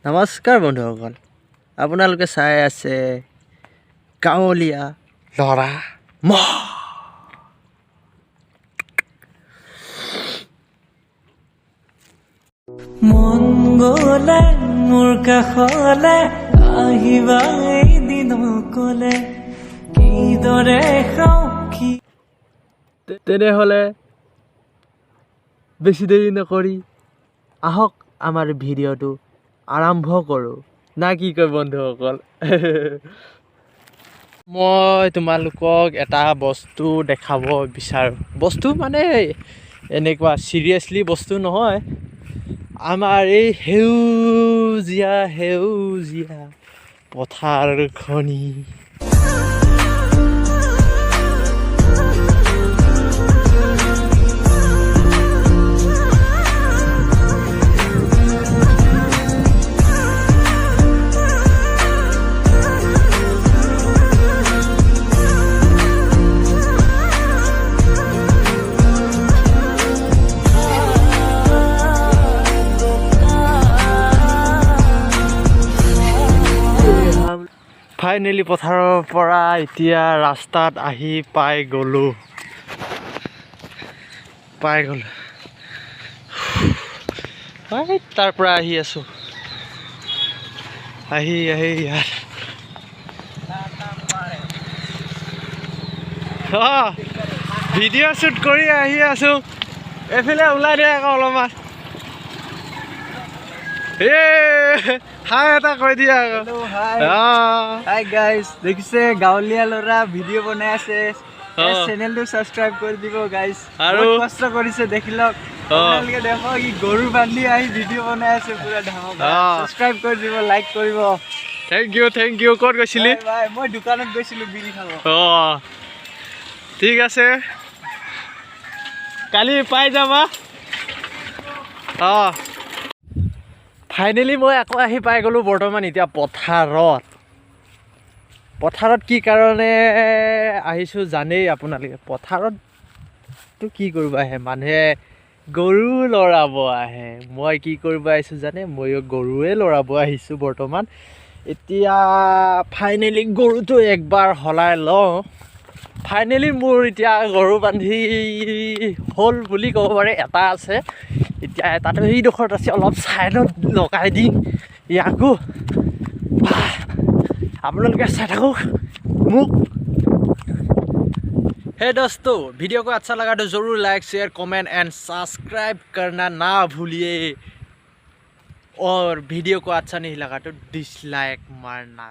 নমস্কাৰ বন্ধুসকল, আপোনালোকে চাই আছে গাঁৱলীয়া ল'ৰা মহ। মন গলে মোৰ কাষলে আহিবা এদিন কলে কিদৰে সখী। তেনেহ'লে বেছি দেৰি নকৰি আহক আমাৰ ভিডিঅ'টো আৰম্ভ কৰোঁ, না কি কয় বন্ধুসকল? মই তোমালোকক এটা বস্তু দেখাব বিচাৰোঁ। বস্তু মানে এনেকুৱা চিৰিয়াছলি বস্তু নহয়, আমাৰ এই সেউজীয়া সেউজীয়া পথাৰখনি। ফাইনেলি পথাৰৰ পৰা এতিয়া ৰাস্তাত আহি পাই গ'লোঁ। তাৰ পৰা আহি আছোঁ, আহি ইয়াত ভিডিঅ' শ্বুট কৰি আহি আছোঁ। এইফালে ওলাই দিয়ে আকৌ অলপমান। হাই এটা কৈ দিয়া আকৌ। হাই গাইজ, দেখিছে গাঁৱলীয়া ল'ৰা ভিডিঅ' বনাই আছে। চেনেলটো ছাবস্ক্ৰাইব কৰি দিব গাইজ। আৰু কষ্ট কৰিছে দেখি লওক। আপোনালোকে দেখক ই গৰু বান্ধি আহি ভিডিঅ' বনাই আছে পুৰা ধামকা। ছাবস্ক্ৰাইব কৰি দিব, লাইক কৰিব। Thank you. ক'ত গৈছিলি? মই দোকানত গৈছিলোঁ বিড়ি খাব। ঠিক আছে, কালি পাই যাবা। ফাইনেলি মই আকৌ আহি পাই গ'লোঁ বৰ্তমান এতিয়া পথাৰত কি কাৰণে আহিছোঁ জানেই আপোনালোকে। পথাৰততো কি কৰিব আহে, মানুহে গৰু লৰাব আহে। মই কি কৰিব আহিছোঁ জানে, ময়ো গৰুৱে লৰাব আহিছোঁ বৰ্তমান। এতিয়া ফাইনেলি গৰুটো একবাৰ সলাই লওঁ। ফাইনেলি মোৰ এতিয়া গৰু বান্ধি হ'ল বুলি ক'ব পাৰে। এটা আছে এতিয়া, এটাতো সেইডোখৰত আছে, অলপ ছাইডত লগাই দিম ইয়াকো। আপোনালোকে চাই থাকক মোক। हे दोस्तों, वीडियो को अच्छा लगा तो ज़रूर like share comment and subscribe करना ना भूलिए, और वीडियो को अच्छा नहीं लगा तो डिसलाइक मारना।